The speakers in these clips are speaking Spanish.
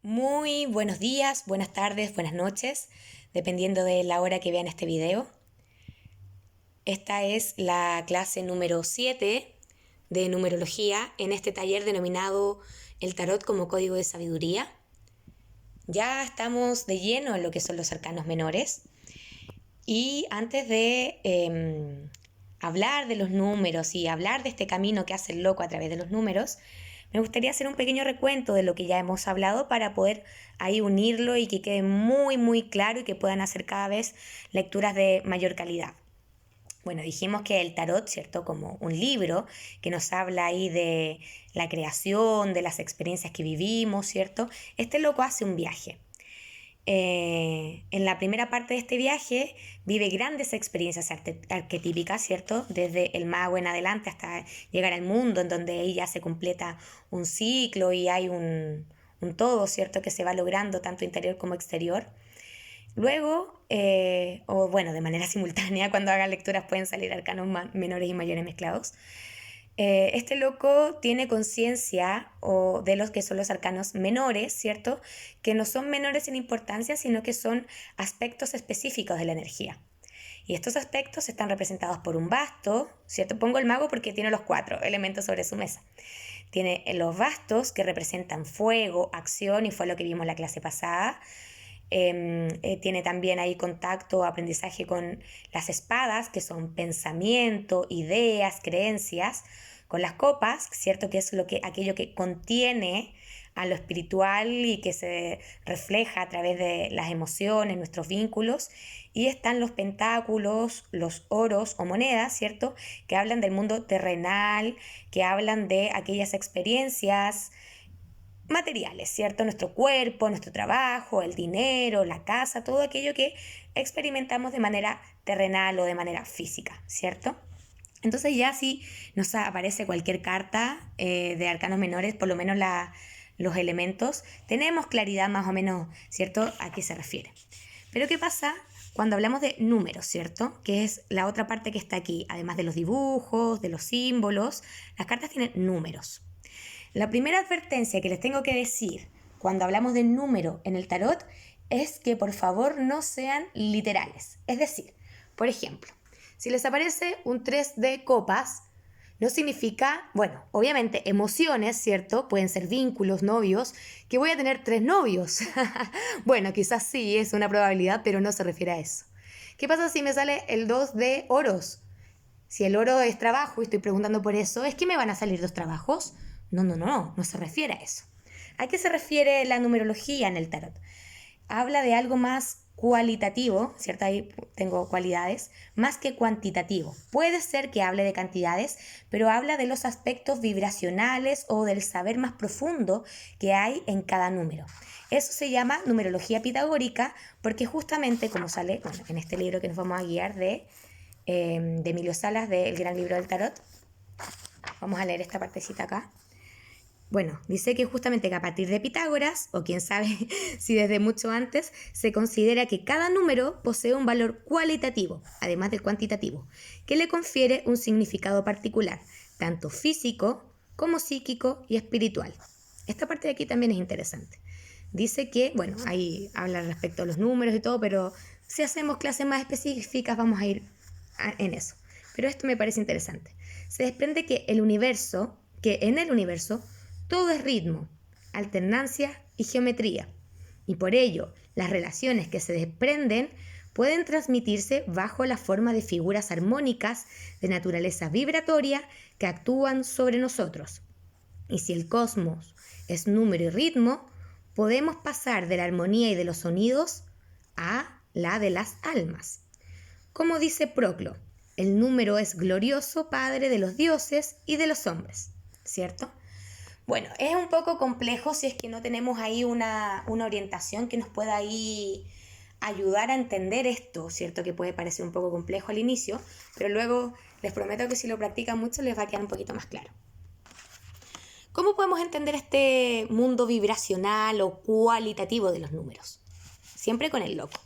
Muy buenos días, buenas tardes, buenas noches, dependiendo de la hora que vean este video. Esta es la clase número 7 de numerología en este taller denominado El Tarot como Código de Sabiduría. Ya estamos de lleno en lo que son los arcanos menores. Y antes de hablar de los números y hablar de este camino que hace el loco a través de los números, me gustaría hacer un pequeño recuento de lo que ya hemos hablado para poder ahí unirlo y que quede muy claro y que puedan hacer cada vez lecturas de mayor calidad. Bueno, dijimos que el tarot, ¿cierto? Como un libro que nos habla ahí de la creación, de las experiencias que vivimos, ¿cierto? Este loco hace un viaje. En la primera parte de este viaje vive grandes experiencias arquetípicas, ¿cierto? Desde el mago en adelante hasta llegar al mundo en donde ella se completa un ciclo y hay un todo, ¿cierto? Que se va logrando tanto interior como exterior. Luego, o bueno, de manera simultánea, cuando hagan lecturas pueden salir arcanos menores y mayores mezclados. Este loco tiene conciencia de los que son los arcanos menores, ¿cierto? Que no son menores en importancia, sino que son aspectos específicos de la energía. Y estos aspectos están representados por un basto, ¿cierto? Pongo el mago porque tiene los 4 elementos sobre su mesa. Tiene los bastos que representan fuego, acción, y fue lo que vimos en la clase pasada. Tiene también ahí contacto, aprendizaje con las espadas, que son pensamiento, ideas, creencias, con las copas, ¿cierto? Que es aquello que contiene a lo espiritual y que se refleja a través de las emociones, nuestros vínculos. Y están los pentáculos, los oros o monedas, ¿cierto? Que hablan del mundo terrenal, que hablan de aquellas experiencias materiales, ¿cierto? Nuestro cuerpo, nuestro trabajo, el dinero, la casa, todo aquello que experimentamos de manera terrenal o de manera física, ¿cierto? Entonces ya si nos aparece cualquier carta de arcanos menores, por lo menos los elementos, tenemos claridad más o menos, ¿cierto?, a qué se refiere. Pero ¿qué pasa cuando hablamos de números, ¿cierto? Que es la otra parte que está aquí, además de los dibujos, de los símbolos, las cartas tienen números. La primera advertencia que les tengo que decir cuando hablamos de número en el tarot es que por favor no sean literales. Es decir, por ejemplo, si les aparece un 3 de copas, no significa, bueno, obviamente emociones, ¿cierto? Pueden ser vínculos, novios, que voy a tener 3 novios. Bueno, quizás sí, es una probabilidad, pero no se refiere a eso. ¿Qué pasa si me sale el 2 de oros? Si el oro es trabajo y estoy preguntando por eso, ¿es que me van a salir 2 trabajos? No se refiere a eso. ¿A qué se refiere la numerología en el tarot? Habla de algo más cualitativo, ¿cierto? Ahí tengo cualidades, más que cuantitativo. Puede ser que hable de cantidades, pero habla de los aspectos vibracionales o del saber más profundo que hay en cada número. Eso se llama numerología pitagórica porque justamente como sale en este libro que nos vamos a guiar de Emilio Salas, del Gran Libro del Tarot, vamos a leer esta partecita acá. Bueno, dice que justamente que a partir de Pitágoras, o quién sabe si desde mucho antes, se considera que cada número posee un valor cualitativo, además del cuantitativo, que le confiere un significado particular, tanto físico como psíquico y espiritual. Esta parte de aquí también es interesante. Dice que, bueno, ahí habla respecto a los números y todo, pero si hacemos clases más específicas vamos a ir en eso. Pero esto me parece interesante. Se desprende que en el universo, todo es ritmo, alternancia y geometría. Y por ello, las relaciones que se desprenden pueden transmitirse bajo la forma de figuras armónicas de naturaleza vibratoria que actúan sobre nosotros. Y si el cosmos es número y ritmo, podemos pasar de la armonía y de los sonidos a la de las almas. Como dice Proclo, el número es glorioso padre de los dioses y de los hombres, ¿cierto? Bueno, es un poco complejo si es que no tenemos ahí una orientación que nos pueda ahí ayudar a entender esto, ¿cierto? Que puede parecer un poco complejo al inicio, pero luego les prometo que si lo practican mucho les va a quedar un poquito más claro. ¿Cómo podemos entender este mundo vibracional o cualitativo de los números? Siempre con el loco.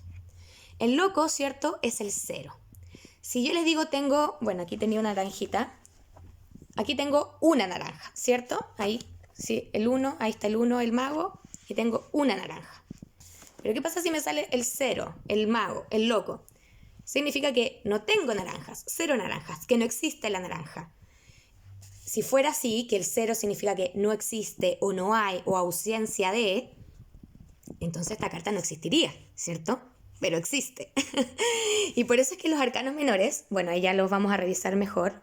El loco, ¿cierto? Es el 0. Si yo les digo bueno, aquí tenía una naranjita, aquí tengo una naranja, ¿cierto? Ahí, sí, el 1, ahí está el 1, el mago, y tengo una naranja. Pero ¿qué pasa si me sale el 0, el mago, el loco? Significa que no tengo naranjas, 0 naranjas, que no existe la naranja. Si fuera así, que el 0 significa que no existe o no hay o ausencia de, entonces esta carta no existiría, ¿cierto? Pero existe. Y por eso es que los arcanos menores, bueno, ahí ya los vamos a revisar mejor.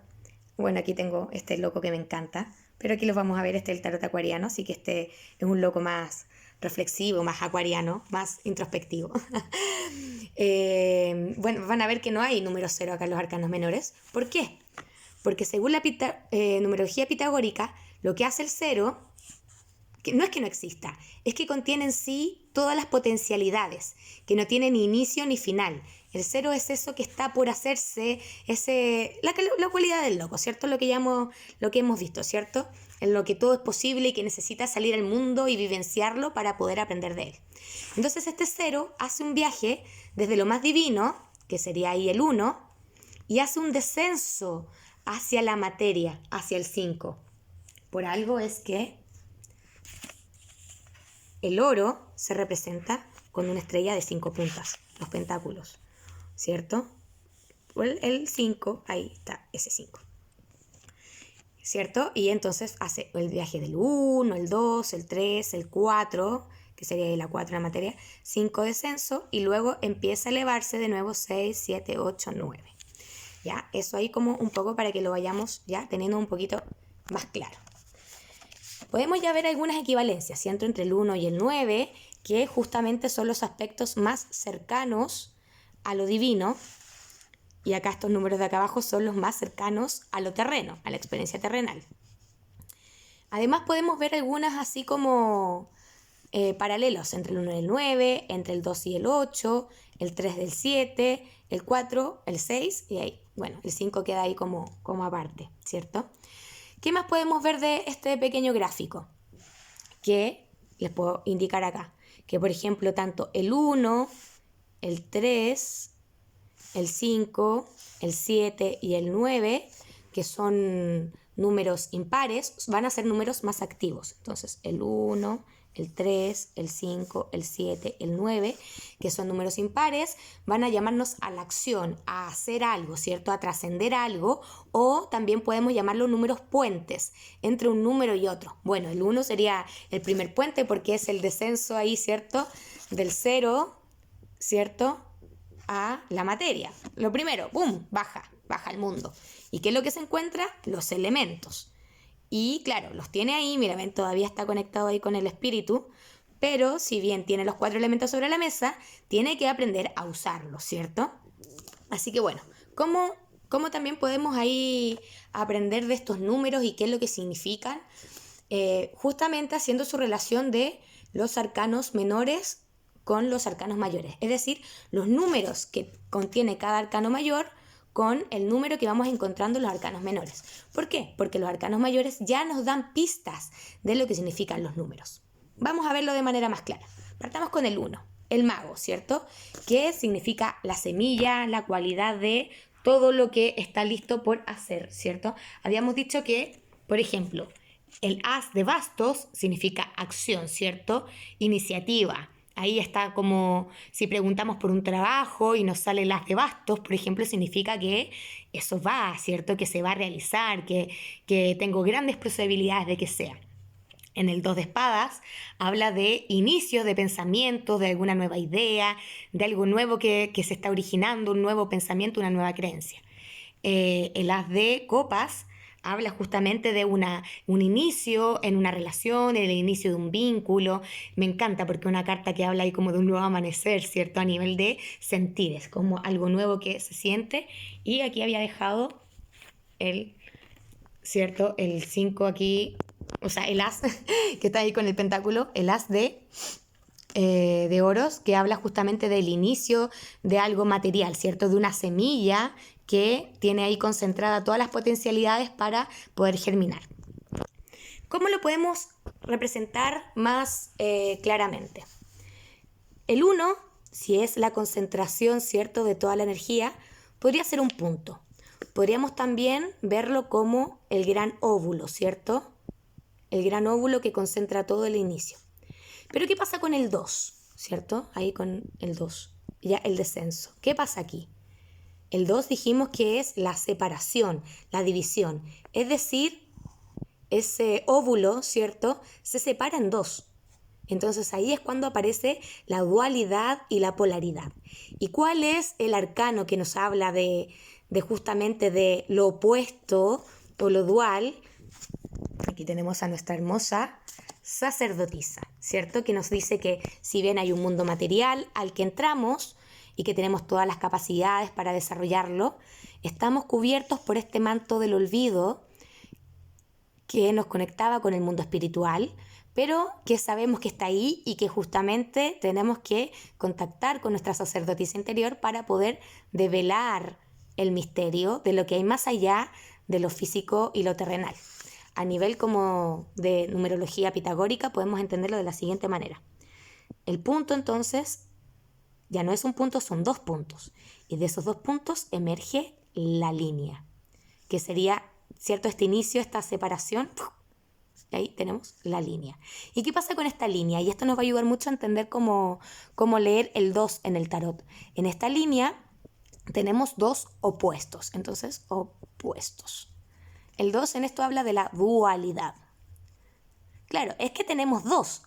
Bueno, aquí tengo este loco que me encanta, pero aquí los vamos a ver, el tarot acuariano, así que este es un loco más reflexivo, más acuariano, más introspectivo. Bueno, van a ver que no hay número 0 acá en los arcanos menores. ¿Por qué? Porque según la numerología pitagórica, lo que hace el 0, que no es que no exista, es que contiene en sí todas las potencialidades, que no tiene ni inicio ni final. El 0 es eso que está por hacerse, la cualidad del loco, ¿cierto? Lo que hemos visto, ¿cierto? En lo que todo es posible y que necesita salir al mundo y vivenciarlo para poder aprender de él. Entonces este 0 hace un viaje desde lo más divino, que sería ahí el 1, y hace un descenso hacia la materia, hacia el 5. Por algo es que el oro se representa con una estrella de 5 puntas, los pentáculos, ¿cierto? El 5, ahí está, ese 5, ¿cierto? Y entonces hace el viaje del 1, el 2, el 3, el 4, que sería la 4 en la materia, 5 descenso, y luego empieza a elevarse de nuevo 6, 7, 8, 9. ¿Ya? Eso ahí como un poco para que lo vayamos ya teniendo un poquito más claro. Podemos ya ver algunas equivalencias, ¿cierto? Entre el 1 y el 9, que justamente son los aspectos más cercanos a lo divino, y acá estos números de acá abajo son los más cercanos a lo terreno, a la experiencia terrenal. Además podemos ver algunas así como paralelos entre el 1 y el 9, entre el 2 y el 8, el 3 del 7, el 4, el 6, y ahí, bueno, el 5 queda ahí como aparte, ¿cierto? ¿Qué más podemos ver de este pequeño gráfico? Que les puedo indicar acá, que por ejemplo tanto el 1, el 3, el 5, el 7 y el 9, que son números impares, van a ser números más activos. Entonces el 1, el 3, el 5, el 7, el 9, que son números impares, van a llamarnos a la acción, a hacer algo, ¿cierto? A trascender algo, o también podemos llamarlos números puentes entre un número y otro. Bueno, el 1 sería el primer puente porque es el descenso ahí, ¿cierto? Del 0, ¿cierto? A la materia. Lo primero, ¡pum!, baja el mundo. ¿Y qué es lo que se encuentra? Los elementos. Y claro, los tiene ahí, mira, ven, todavía está conectado ahí con el espíritu, pero si bien tiene los 4 elementos sobre la mesa, tiene que aprender a usarlos, ¿cierto? Así que bueno, ¿cómo también podemos ahí aprender de estos números y qué es lo que significan? Justamente haciendo su relación de los arcanos menores con los arcanos mayores, es decir, los números que contiene cada arcano mayor con el número que vamos encontrando en los arcanos menores. ¿Por qué? Porque los arcanos mayores ya nos dan pistas de lo que significan los números. Vamos a verlo de manera más clara. Partamos con el 1, el mago, ¿cierto? Que significa la semilla, la cualidad de todo lo que está listo por hacer, ¿cierto? Habíamos dicho que, por ejemplo, el as de bastos significa acción, ¿cierto? Iniciativa. Ahí está como si preguntamos por un trabajo y nos sale el as de bastos, por ejemplo, significa que eso va, ¿cierto? Que se va a realizar, que tengo grandes posibilidades de que sea. En el 2 de espadas habla de inicios de pensamientos, de alguna nueva idea, de algo nuevo que se está originando, un nuevo pensamiento, una nueva creencia. El as de copas habla justamente de un inicio en una relación, el inicio de un vínculo. Me encanta porque es una carta que habla ahí como de un nuevo amanecer, ¿cierto? A nivel de sentir, es como algo nuevo que se siente. Y aquí había dejado ¿cierto? El 5 aquí, o sea, el as que está ahí con el pentáculo, el as de oros, que habla justamente del inicio de algo material, ¿cierto? De una semilla que tiene ahí concentrada todas las potencialidades para poder germinar. ¿Cómo lo podemos representar más claramente? El 1, si es la concentración, ¿cierto?, de toda la energía, podría ser un punto. Podríamos también verlo como el gran óvulo, ¿cierto? El gran óvulo que concentra todo el inicio. Pero ¿qué pasa con el 2? ¿Cierto? Ahí con el 2. Ya el descenso. ¿Qué pasa aquí? El 2 dijimos que es la separación, la división. Es decir, ese óvulo, ¿cierto? Se separa en dos. Entonces ahí es cuando aparece la dualidad y la polaridad. ¿Y cuál es el arcano que nos habla de justamente de lo opuesto o lo dual? Aquí tenemos a nuestra hermosa sacerdotisa, ¿cierto? Que nos dice que si bien hay un mundo material al que entramos y que tenemos todas las capacidades para desarrollarlo, estamos cubiertos por este manto del olvido que nos conectaba con el mundo espiritual, pero que sabemos que está ahí y que justamente tenemos que contactar con nuestra sacerdotisa interior para poder develar el misterio de lo que hay más allá de lo físico y lo terrenal. A nivel como de numerología pitagórica podemos entenderlo de la siguiente manera. El punto entonces ya no es un punto, son dos puntos. Y de esos dos puntos emerge la línea, que sería, ¿cierto? Este inicio, esta separación. Y ahí tenemos la línea. ¿Y qué pasa con esta línea? Y esto nos va a ayudar mucho a entender cómo leer el 2 en el tarot. En esta línea tenemos dos opuestos. Entonces, opuestos. El 2 en esto habla de la dualidad. Claro, es que tenemos dos,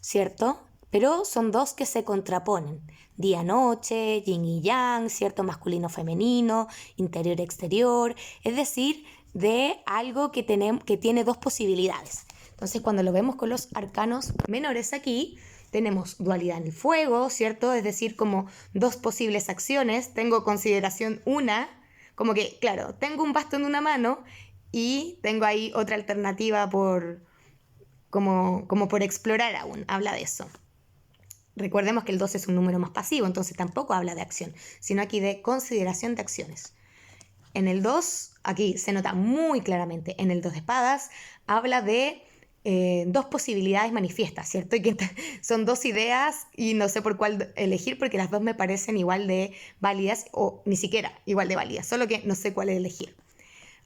¿cierto? Pero son dos que se contraponen. Día-noche, yin y yang, ¿cierto? Masculino-femenino, interior-exterior. Es decir, de algo que tiene dos posibilidades. Entonces, cuando lo vemos con los arcanos menores aquí, tenemos dualidad en el fuego, ¿cierto? Es decir, como dos posibles acciones. Tengo consideración una, como que, claro, tengo un bastón en una mano y tengo ahí otra alternativa como por explorar aún. Habla de eso. Recordemos que el 2 es un número más pasivo, entonces tampoco habla de acción, sino aquí de consideración de acciones. En el 2, aquí se nota muy claramente, en el 2 de espadas, habla de dos posibilidades manifiestas, ¿cierto? Y que son dos ideas y no sé por cuál elegir porque las dos me parecen igual de válidas o ni siquiera igual de válidas, solo que no sé cuál elegir.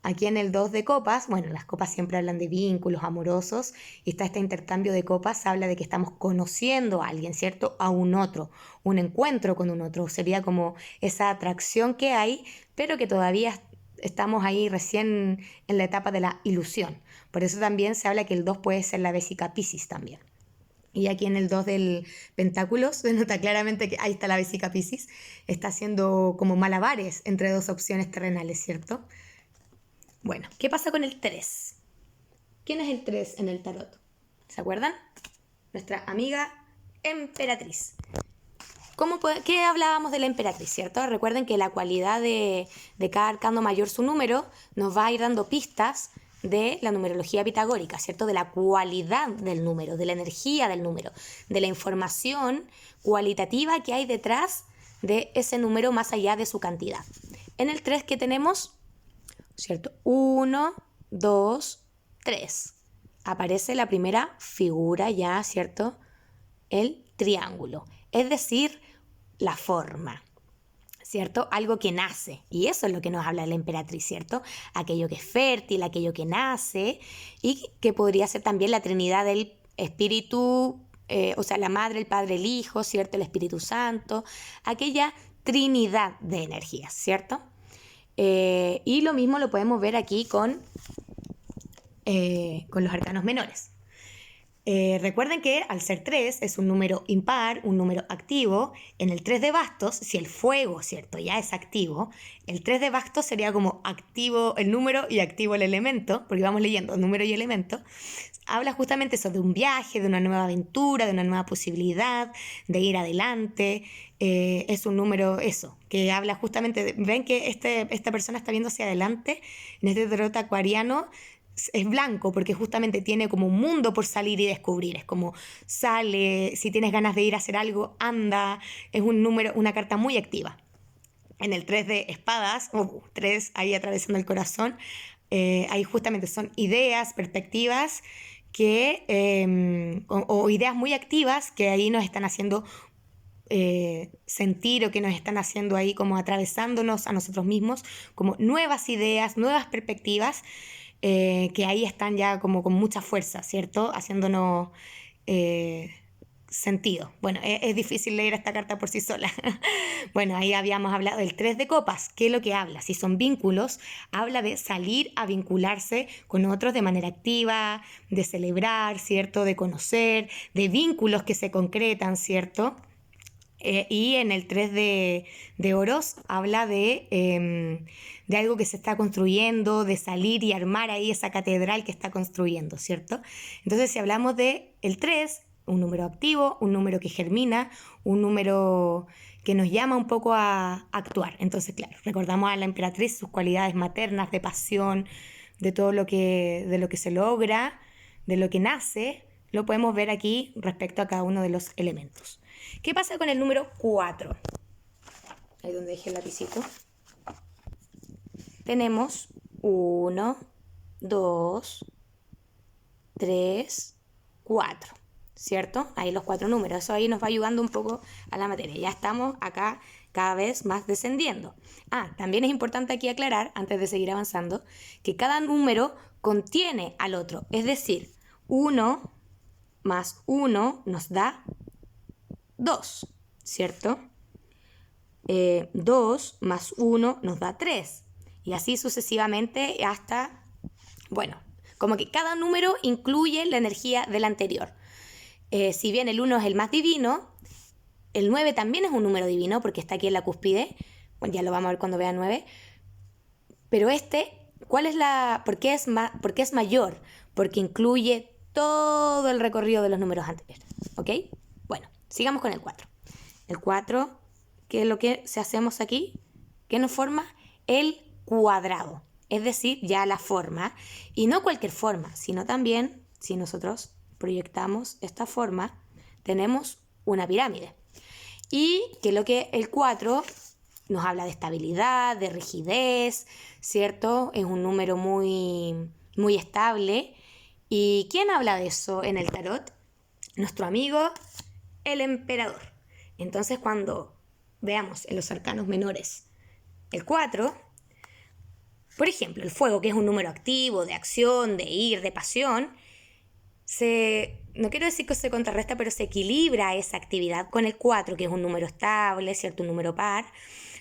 Aquí en el 2 de copas, bueno, las copas siempre hablan de vínculos amorosos y está este intercambio de copas, habla de que estamos conociendo a alguien, ¿cierto? A un otro, un encuentro con un otro, sería como esa atracción que hay, pero que todavía estamos ahí recién en la etapa de la ilusión. Por eso también se habla que el 2 puede ser la vésica Piscis también. Y aquí en el 2 del Pentáculos se nota claramente que ahí está la vésica Piscis, está haciendo como malabares entre dos opciones terrenales, ¿cierto? Bueno, ¿qué pasa con el 3? ¿Quién es el 3 en el tarot? ¿Se acuerdan? Nuestra amiga emperatriz. ¿Qué hablábamos de la emperatriz, cierto? Recuerden que la cualidad de cada arcano mayor, su número, nos va a ir dando pistas de la numerología pitagórica, ¿cierto? De la cualidad del número, de la energía del número, de la información cualitativa que hay detrás de ese número más allá de su cantidad. En el 3, ¿qué tenemos? ¿Cierto? 1, 2, 3. Aparece la primera figura ya, ¿cierto? El triángulo. Es decir, la forma, ¿cierto? Algo que nace. Y eso es lo que nos habla la emperatriz, ¿cierto? Aquello que es fértil, aquello que nace y que podría ser también la Trinidad del Espíritu, o sea, la Madre, el Padre, el Hijo, ¿cierto? El Espíritu Santo. Aquella Trinidad de energías, ¿cierto? Y lo mismo lo podemos ver aquí con los arcanos menores. Recuerden que al ser 3 es un número impar, un número activo. En el 3 de bastos, si el fuego, ¿cierto? Ya es activo, el 3 de bastos sería como activo el número y activo el elemento, porque vamos leyendo número y elemento. Habla justamente eso de un viaje, de una nueva aventura, de una nueva posibilidad, de ir adelante. Es un número eso, que habla justamente, ven que esta persona está viendo hacia adelante, en este tarot acuariano es blanco porque justamente tiene como un mundo por salir y descubrir, es como sale, si tienes ganas de ir a hacer algo, anda, es un número, una carta muy activa. En el 3 de espadas, 3 ahí atravesando el corazón, ahí justamente son ideas, perspectivas o ideas muy activas que ahí nos están haciendo sentir o que nos están haciendo ahí como atravesándonos a nosotros mismos, como nuevas ideas, nuevas perspectivas que ahí están ya como con mucha fuerza, ¿cierto? Haciéndonos sentido. Bueno, es difícil leer esta carta por sí sola. Bueno, ahí habíamos hablado del 3 de copas. ¿Qué es lo que habla? Si son vínculos, habla de salir a vincularse con otros de manera activa, de celebrar, ¿cierto? De conocer, de vínculos que se concretan, ¿cierto? Y en el 3 de oros habla de algo que se está construyendo, de salir y armar ahí esa catedral que está construyendo, ¿cierto? Entonces, si hablamos de el 3, un número activo, un número que germina, un número que nos llama un poco a actuar. Entonces, claro, recordamos a la emperatriz, sus cualidades maternas, de pasión, de lo que se logra, de lo que nace, lo podemos ver aquí respecto a cada uno de los elementos. ¿Qué pasa con el número 4? Ahí donde dejé el lapicito. Tenemos 1, 2, 3, 4, ¿cierto? Ahí los 4 números. Eso ahí nos va ayudando un poco a la materia. Ya estamos acá cada vez más descendiendo. También es importante aquí aclarar, antes de seguir avanzando, que cada número contiene al otro. Es decir, 1 más 1 nos da 2, ¿cierto? 2 más 1 nos da 3. Y así sucesivamente hasta, bueno, como que cada número incluye la energía del anterior. Si bien el 1 es el más divino, el 9 también es un número divino porque está aquí en la cúspide. Bueno, ya lo vamos a ver cuando vea 9. Pero ¿por qué es mayor? Porque incluye todo el recorrido de los números anteriores. ¿Ok? Bueno, sigamos con el 4. El 4, ¿qué es lo que hacemos aquí? ¿Qué nos forma? El cuadrado. Es decir, ya la forma. Y no cualquier forma, sino también, si nosotros proyectamos esta forma, tenemos una pirámide. Y que lo que el 4 nos habla de estabilidad, de rigidez, ¿cierto? Es un número muy, muy estable. ¿Y quién habla de eso en el tarot? Nuestro amigo, el emperador. Entonces, cuando veamos en los arcanos menores el 4, por ejemplo, el fuego, que es un número activo, de acción, de ir, de pasión, no quiero decir que se contrarresta, pero se equilibra esa actividad con el 4, que es un número estable, ¿cierto? Un número par.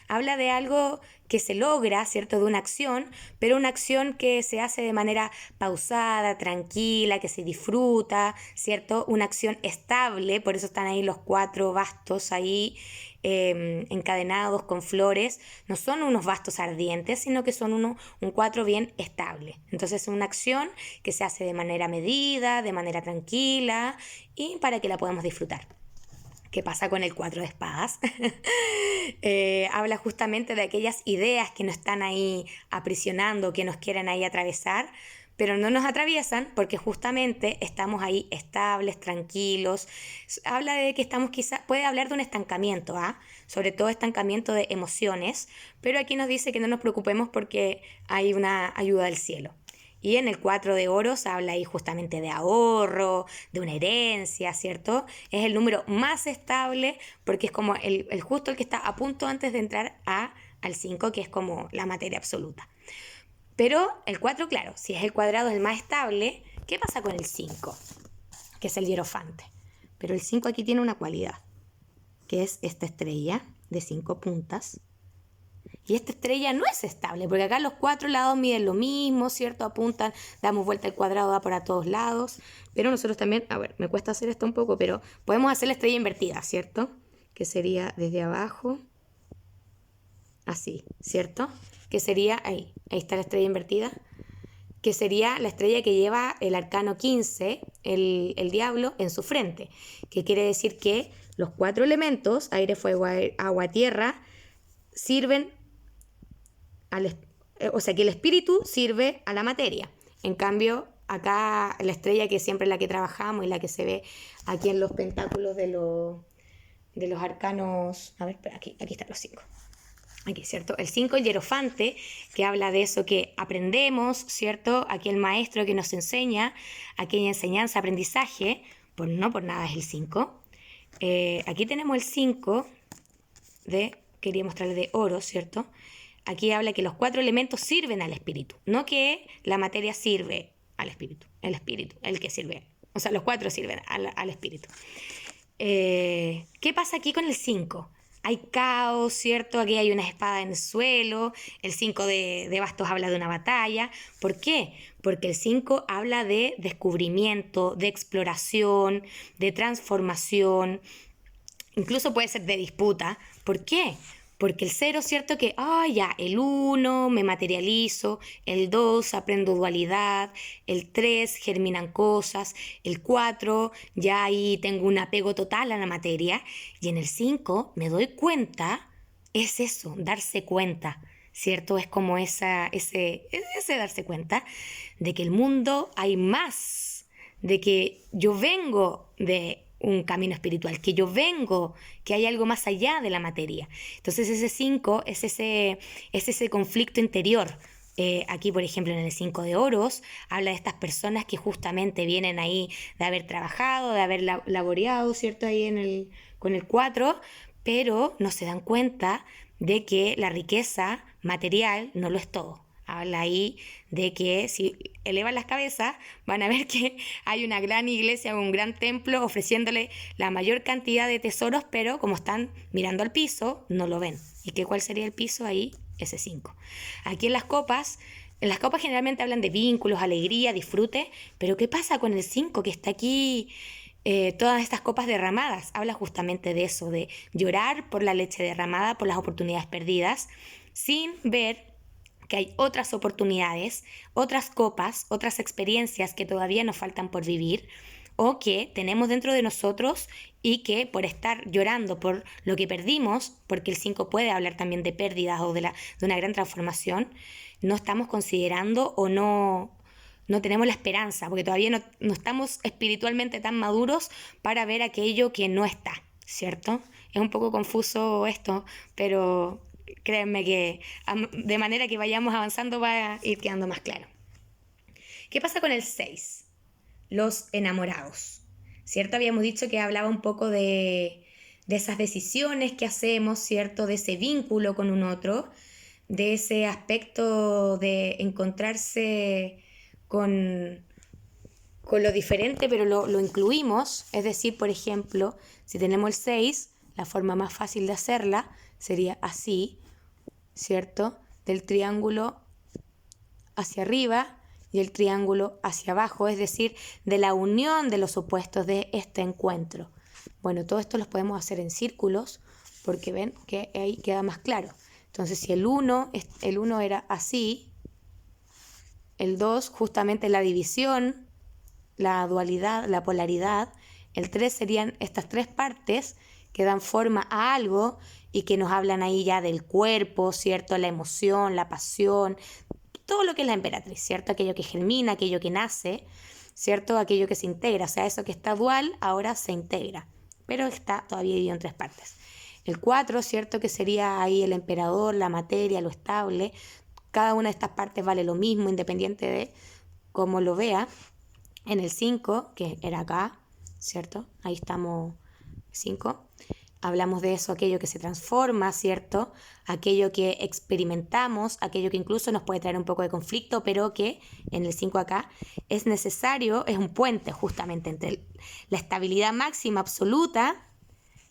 Habla de algo que se logra, ¿cierto? De una acción, pero una acción que se hace de manera pausada, tranquila, que se disfruta, ¿cierto? Una acción estable, por eso están ahí los 4 bastos ahí encadenados con flores. No son unos bastos ardientes, sino que son un 4 bien estable. Entonces es una acción que se hace de manera medida, de manera tranquila y para que la podamos disfrutar. ¿Qué pasa con el 4 de espadas? Habla justamente de aquellas ideas que nos están ahí aprisionando, que nos quieren ahí atravesar, pero no nos atraviesan porque justamente estamos ahí estables, tranquilos. Habla de que puede hablar de un estancamiento, sobre todo estancamiento de emociones, pero aquí nos dice que no nos preocupemos porque hay una ayuda del cielo. Y en el 4 de oros habla ahí justamente de ahorro, de una herencia, ¿cierto? Es el número más estable porque es como el justo el que está a punto antes de entrar al 5, que es como la materia absoluta. Pero el 4, claro, si es el cuadrado el más estable, ¿qué pasa con el 5? Que es el hierofante. Pero el 5 aquí tiene una cualidad, que es esta estrella de 5 puntas. Y esta estrella no es estable, porque acá los 4 lados miden lo mismo, ¿cierto? Apuntan, damos vuelta al cuadrado, da para todos lados. Pero nosotros también, me cuesta hacer esto un poco, pero podemos hacer la estrella invertida, ¿cierto? Que sería desde abajo, así, ¿cierto? Que sería, ahí está la estrella invertida, que sería la estrella que lleva el arcano 15, el diablo, en su frente. Que quiere decir que los 4 elementos, aire, fuego, agua, tierra, sirven o sea que el espíritu sirve a la materia. En cambio, acá la estrella, que siempre es la que trabajamos y la que se ve aquí en los pentáculos de los arcanos. A ver, aquí están los 5. Aquí, ¿cierto? El 5, el hierofante, que habla de eso que aprendemos, ¿cierto? Aquí el maestro que nos enseña, aquella enseñanza, aprendizaje, no por nada es el 5. Aquí tenemos el 5 quería mostrarles de oro, ¿cierto? Aquí habla que los 4 elementos sirven al espíritu, no que la materia sirve al espíritu, el espíritu, el que sirve. O sea, los 4 sirven al espíritu. ¿qué pasa aquí con el 5? Hay caos, ¿cierto? Aquí hay una espada en el suelo, el 5 de bastos habla de una batalla. ¿Por qué? Porque el 5 habla de descubrimiento, de exploración, de transformación, incluso puede ser de disputa. ¿Por qué? Porque el 0, ¿cierto? Que, ya, el 1 me materializo, el 2 aprendo dualidad, el 3 germinan cosas, el 4 ya ahí tengo un apego total a la materia, y en el 5 me doy cuenta, es eso, darse cuenta, ¿cierto? Es como ese darse cuenta de que el mundo hay más, de que yo vengo de un camino espiritual, que yo vengo, que hay algo más allá de la materia. Entonces ese 5 es ese conflicto interior. Aquí, por ejemplo, en el 5 de oros, habla de estas personas que justamente vienen ahí de haber trabajado, de haber laboreado, ¿cierto? Ahí con el 4, pero no se dan cuenta de que la riqueza material no lo es todo. Habla ahí de que si elevan las cabezas van a ver que hay una gran iglesia, un gran templo ofreciéndole la mayor cantidad de tesoros, pero como están mirando al piso, no lo ven. ¿Y cuál sería el piso ahí? Ese 5. Aquí en las copas generalmente hablan de vínculos, alegría, disfrute, pero ¿qué pasa con el 5 que está aquí? Todas estas copas derramadas, habla justamente de eso, de llorar por la leche derramada, por las oportunidades perdidas, sin ver que hay otras oportunidades, otras copas, otras experiencias que todavía nos faltan por vivir o que tenemos dentro de nosotros y que por estar llorando por lo que perdimos, porque el 5 puede hablar también de pérdidas o de una gran transformación, no estamos considerando o no tenemos la esperanza, porque todavía no estamos espiritualmente tan maduros para ver aquello que no está, ¿cierto? Es un poco confuso esto, pero créanme que de manera que vayamos avanzando va a ir quedando más claro. ¿Qué pasa con el 6? Los enamorados, ¿cierto? Habíamos dicho que hablaba un poco de esas decisiones que hacemos, ¿cierto? De ese vínculo con un otro, de ese aspecto de encontrarse con lo diferente, pero lo incluimos. Es decir, por ejemplo, si tenemos el 6, la forma más fácil de hacerla sería así, ¿cierto? Del triángulo hacia arriba y el triángulo hacia abajo, es decir, de la unión de los opuestos de este encuentro. Bueno, todo esto lo podemos hacer en círculos porque ven que ahí queda más claro. Entonces, si el 1 era así, el 2 justamente la división, la dualidad, la polaridad, el 3 serían estas tres partes que dan forma a algo y que nos hablan ahí ya del cuerpo, ¿cierto? La emoción, la pasión, todo lo que es la emperatriz, ¿cierto? Aquello que germina, aquello que nace, ¿cierto? Aquello que se integra, o sea, eso que está dual ahora se integra, pero está todavía dividido en tres partes. El 4, ¿cierto? Que sería ahí el emperador, la materia, lo estable. Cada una de estas partes vale lo mismo, independiente de cómo lo vea. En el 5, que era acá, ¿cierto? Ahí estamos 5. Hablamos de eso, aquello que se transforma, ¿cierto? Aquello que experimentamos, aquello que incluso nos puede traer un poco de conflicto, pero que en el 5 acá es necesario, es un puente justamente entre la estabilidad máxima absoluta.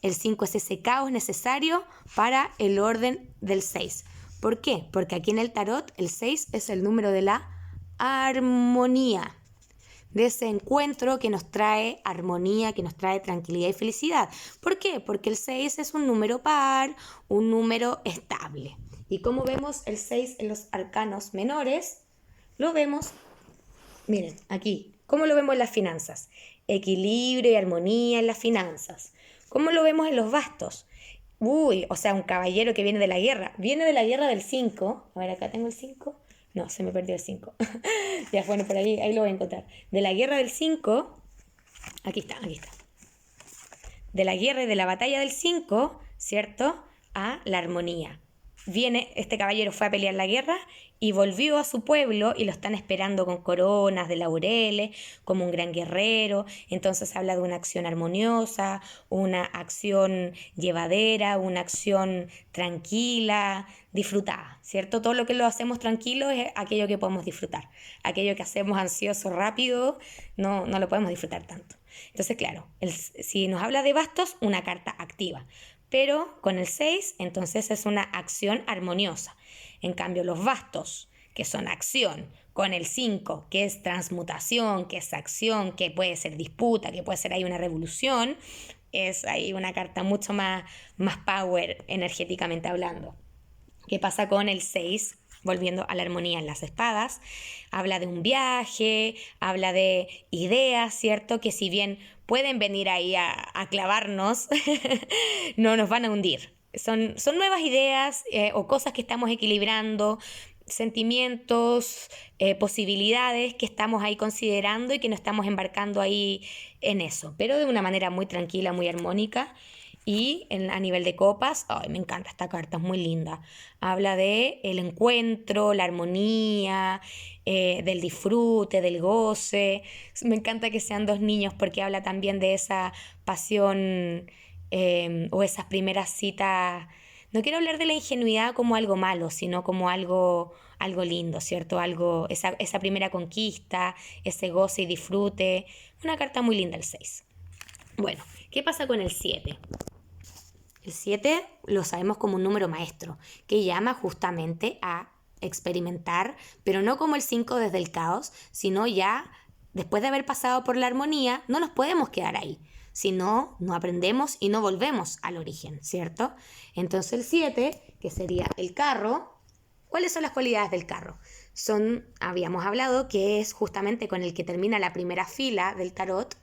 El 5 es ese caos necesario para el orden del 6. ¿Por qué? Porque aquí en el tarot el 6 es el número de la armonía, de ese encuentro que nos trae armonía, que nos trae tranquilidad y felicidad. ¿Por qué? Porque el 6 es un número par, un número estable. ¿Y cómo vemos el 6 en los arcanos menores? Lo vemos, miren, aquí. ¿Cómo lo vemos en las finanzas? Equilibrio y armonía en las finanzas. ¿Cómo lo vemos en los bastos? O sea, un caballero que viene de la guerra. Viene de la guerra del 5. A ver, acá tengo el 5. No, se me perdió el 5. Ya, bueno, por ahí lo voy a encontrar. De la guerra del 5, aquí está. De la guerra y de la batalla del 5, ¿cierto? A la armonía. este caballero fue a pelear la guerra y volvió a su pueblo y lo están esperando con coronas de laureles, como un gran guerrero. Entonces habla de una acción armoniosa, una acción llevadera, una acción tranquila, disfrutada, ¿cierto? Todo lo que lo hacemos tranquilo es aquello que podemos disfrutar. Aquello que hacemos ansioso, rápido, no lo podemos disfrutar tanto. Entonces, claro, si nos habla de bastos, una carta activa. Pero con el 6, entonces es una acción armoniosa. En cambio, los bastos, que son acción, con el 5, que es transmutación, que es acción, que puede ser disputa, que puede ser ahí una revolución, es ahí una carta mucho más power energéticamente hablando. ¿Qué pasa con el 6? Volviendo a la armonía en las espadas, habla de un viaje, habla de ideas, ¿cierto? Que si bien pueden venir ahí a clavarnos, no nos van a hundir. Son nuevas ideas o cosas que estamos equilibrando, sentimientos, posibilidades que estamos ahí considerando y que nos estamos embarcando ahí en eso, pero de una manera muy tranquila, muy armónica. Y a nivel de copas, ay, me encanta esta carta, es muy linda. Habla de el encuentro, la armonía, del disfrute, del goce. Me encanta que sean dos niños porque habla también de esa pasión o esas primeras citas. No quiero hablar de la ingenuidad como algo malo, sino como algo lindo, ¿cierto? Esa primera conquista, ese goce y disfrute. Una carta muy linda el 6. Bueno, ¿qué pasa con el 7? El 7 lo sabemos como un número maestro, que llama justamente a experimentar, pero no como el 5 desde el caos, sino ya después de haber pasado por la armonía, no nos podemos quedar ahí, sino no aprendemos y no volvemos al origen, ¿cierto? Entonces el 7, que sería el carro, ¿cuáles son las cualidades del carro? Habíamos hablado que es justamente con el que termina la primera fila del tarot.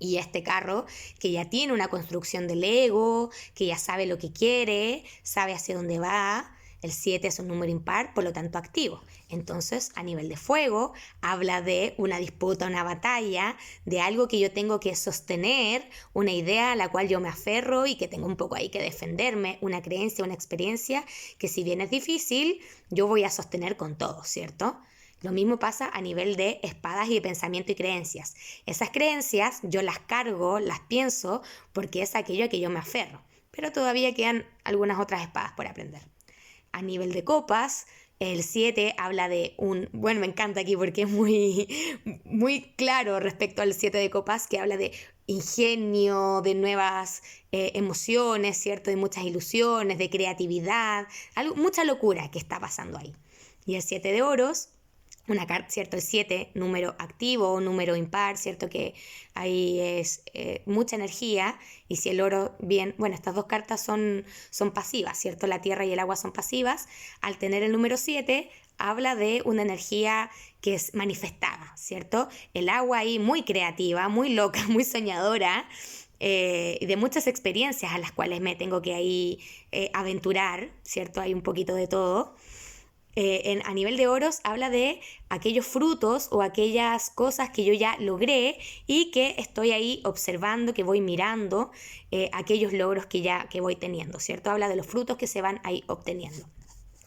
Y este carro que ya tiene una construcción del ego, que ya sabe lo que quiere, sabe hacia dónde va. El 7 es un número impar, por lo tanto activo. Entonces, a nivel de fuego, habla de una disputa, una batalla, de algo que yo tengo que sostener, una idea a la cual yo me aferro y que tengo un poco ahí que defenderme, una creencia, una experiencia que si bien es difícil, yo voy a sostener con todo, ¿cierto? Lo mismo pasa a nivel de espadas y de pensamiento y creencias. Esas creencias yo las cargo, las pienso, porque es aquello a que yo me aferro. Pero todavía quedan algunas otras espadas por aprender. A nivel de copas, el 7 habla de bueno, me encanta aquí porque es muy claro respecto al 7 de copas, que habla de ingenio, de nuevas emociones, ¿cierto? De muchas ilusiones, de creatividad, mucha locura que está pasando ahí. Y el 7 de oros, una carta, ¿cierto? El 7, número activo o número impar, ¿cierto? Que ahí es mucha energía. Y si el oro, bien, bueno, estas dos cartas son pasivas, ¿cierto? La tierra y el agua son pasivas. Al tener el número 7, habla de una energía que es manifestada, ¿cierto? El agua ahí muy creativa, muy loca, muy soñadora. Y de muchas experiencias a las cuales me tengo que ahí aventurar, ¿cierto? Hay un poquito de todo. A nivel de oros habla de aquellos frutos o aquellas cosas que yo ya logré y que estoy ahí observando, que voy mirando, aquellos logros que voy teniendo, ¿cierto? Habla de los frutos que se van ahí obteniendo.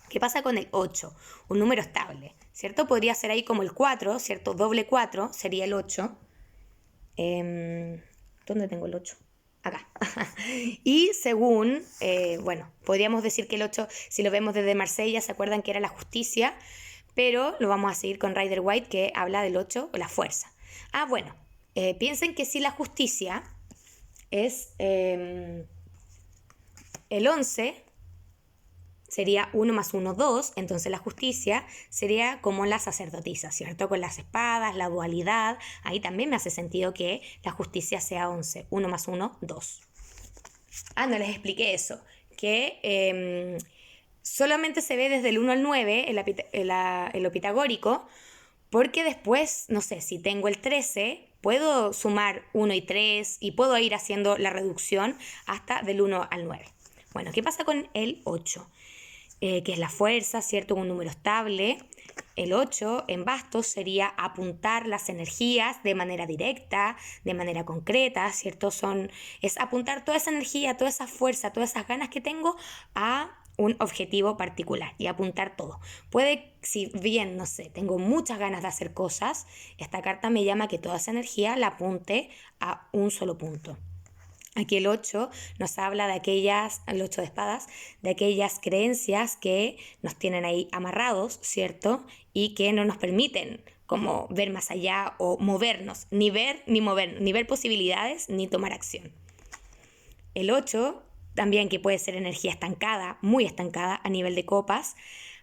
¿Qué pasa con el 8? Un número estable, ¿cierto? Podría ser ahí como el 4, ¿cierto? Doble 4 sería el 8. ¿Dónde tengo el 8? Acá. Y según, bueno, podríamos decir que el 8, si lo vemos desde Marsella, se acuerdan que era la justicia, pero lo vamos a seguir con Rider White, que habla del 8, la fuerza. Bueno, piensen que si la justicia es el 11, sería 1 más 1, 2, entonces la justicia sería como la sacerdotisa, ¿cierto? Con las espadas, la dualidad, ahí también me hace sentido que la justicia sea 11, 1 más 1, 2. No les expliqué eso, que solamente se ve desde el 1 al 9 en lo pitagórico, porque después, no sé, si tengo el 13, puedo sumar 1 y 3 y puedo ir haciendo la reducción hasta del 1 al 9. Bueno, ¿qué pasa con el 8? Que es la fuerza, ¿cierto? Un número estable. El 8 en bastos sería apuntar las energías de manera directa, de manera concreta, ¿cierto? Es apuntar toda esa energía, toda esa fuerza, todas esas ganas que tengo a un objetivo particular y apuntar todo. Puede, si bien, no sé, tengo muchas ganas de hacer cosas, esta carta me llama a que toda esa energía la apunte a un solo punto. Aquí el 8 nos habla de aquellas, el 8 de espadas, de aquellas creencias que nos tienen ahí amarrados, ¿cierto? Y que no nos permiten como ver más allá o movernos, ni ver ni movernos, ni ver posibilidades ni tomar acción. El 8, también que puede ser energía estancada, muy estancada a nivel de copas,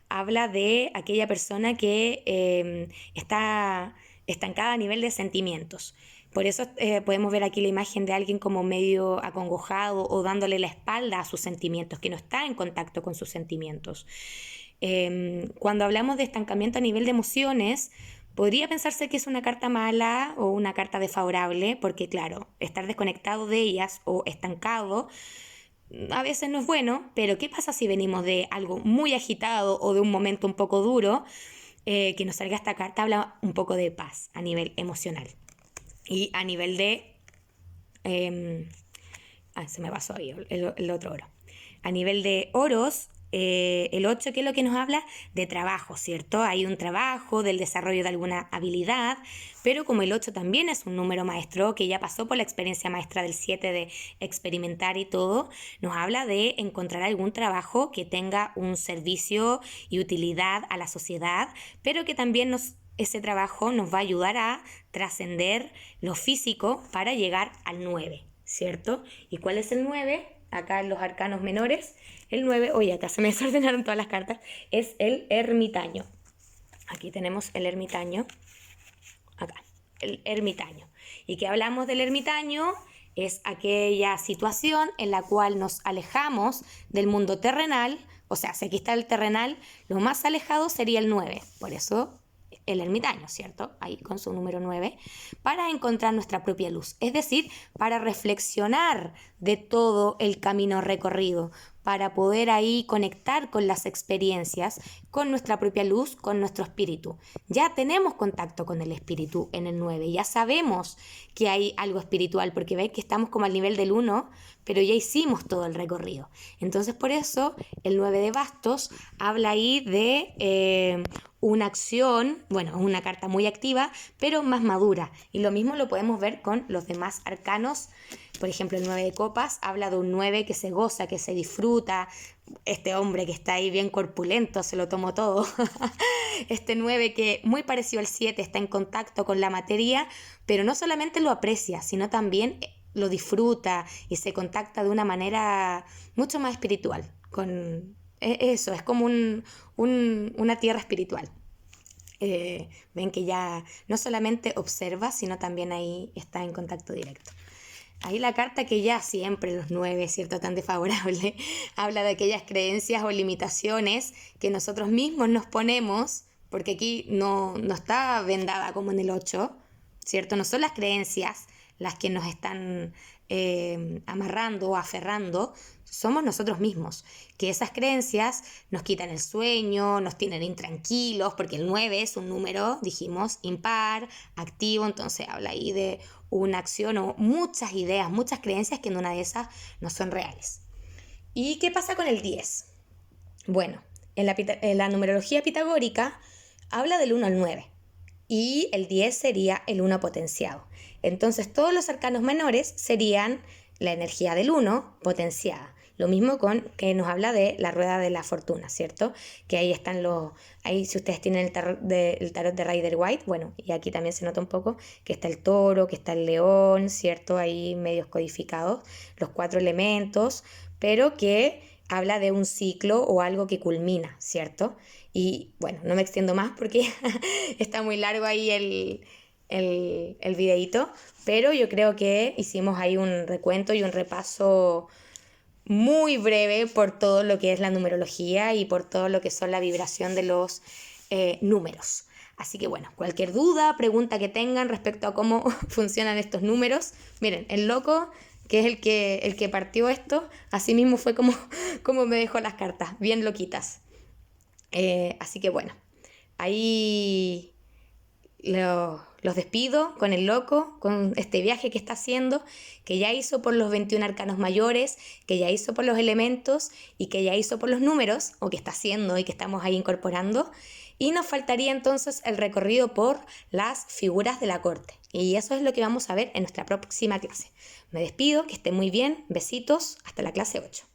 habla de aquella persona que está estancada a nivel de sentimientos. Por eso podemos ver aquí la imagen de alguien como medio acongojado o dándole la espalda a sus sentimientos, que no está en contacto con sus sentimientos. Cuando hablamos de estancamiento a nivel de emociones, podría pensarse que es una carta mala o una carta desfavorable, porque claro, estar desconectado de ellas o estancado a veces no es bueno, pero ¿qué pasa si venimos de algo muy agitado o de un momento un poco duro? Que nos salga esta carta habla un poco de paz a nivel emocional. Y a nivel de... se me pasó ahí el otro oro. A nivel de oros, el 8, ¿qué es lo que nos habla? De trabajo, ¿cierto? Hay un trabajo, del desarrollo de alguna habilidad, pero como el 8 también es un número maestro, que ya pasó por la experiencia maestra del 7 de experimentar y todo, nos habla de encontrar algún trabajo que tenga un servicio y utilidad a la sociedad, pero que también ese trabajo nos va a ayudar a trascender lo físico para llegar al 9, ¿cierto? ¿Y cuál es el 9? Acá en los arcanos menores, el 9, oye, acá se me desordenaron todas las cartas, es el ermitaño. Aquí tenemos el ermitaño, acá, el ermitaño. ¿Y qué hablamos del ermitaño? Es aquella situación en la cual nos alejamos del mundo terrenal, o sea, si aquí está el terrenal, lo más alejado sería el 9, por eso el ermitaño, ¿cierto? Ahí con su número 9, para encontrar nuestra propia luz, es decir, para reflexionar de todo el camino recorrido, para poder ahí conectar con las experiencias, con nuestra propia luz, con nuestro espíritu. Ya tenemos contacto con el espíritu en el 9, ya sabemos que hay algo espiritual, porque veis que estamos como al nivel del 1, pero ya hicimos todo el recorrido. Entonces por eso el 9 de bastos habla ahí de una acción, bueno, una carta muy activa, pero más madura. Y lo mismo lo podemos ver con los demás arcanos. Por ejemplo, el 9 de copas habla de un 9 que se goza, que se disfruta. Este hombre que está ahí bien corpulento, se lo tomó todo. Este 9 que, muy parecido al 7, está en contacto con la materia, pero no solamente lo aprecia, sino también lo disfruta y se contacta de una manera mucho más espiritual. Eso, es como una tierra espiritual. Ven que ya no solamente observa, sino también ahí está en contacto directo. Ahí la carta que ya siempre los 9, ¿cierto? Tan desfavorable, habla de aquellas creencias o limitaciones que nosotros mismos nos ponemos, porque aquí no está vendada como en el 8, ¿cierto? No son las creencias las que nos están amarrando o aferrando, somos nosotros mismos, que esas creencias nos quitan el sueño, nos tienen intranquilos, porque el 9 es un número, dijimos, impar, activo, entonces habla ahí de una acción o muchas ideas, muchas creencias que en una de esas no son reales. ¿Y qué pasa con el 10? Bueno, en la numerología pitagórica habla del 1 al 9 y el 10 sería el 1 potenciado. Entonces todos los arcanos menores serían la energía del 1 potenciada. Lo mismo con que nos habla de la rueda de la fortuna, ¿cierto? Que ahí están ahí si ustedes tienen el tarot de Rider-Waite, bueno, y aquí también se nota un poco que está el toro, que está el león, ¿cierto? Ahí medios codificados, los 4 elementos, pero que habla de un ciclo o algo que culmina, ¿cierto? Y bueno, no me extiendo más porque está muy largo ahí el videíto, pero yo creo que hicimos ahí un recuento y un repaso muy breve por todo lo que es la numerología y por todo lo que son la vibración de los números. Así que bueno, cualquier duda, pregunta que tengan respecto a cómo funcionan estos números, miren, el loco, que es el que partió esto, así mismo fue como me dejó las cartas, bien loquitas. Así que bueno, ahí los despido con el loco, con este viaje que está haciendo, que ya hizo por los 21 arcanos mayores, que ya hizo por los elementos y que ya hizo por los números, o que está haciendo y que estamos ahí incorporando. Y nos faltaría entonces el recorrido por las figuras de la corte. Y eso es lo que vamos a ver en nuestra próxima clase. Me despido, que esté muy bien, besitos, hasta la clase 8.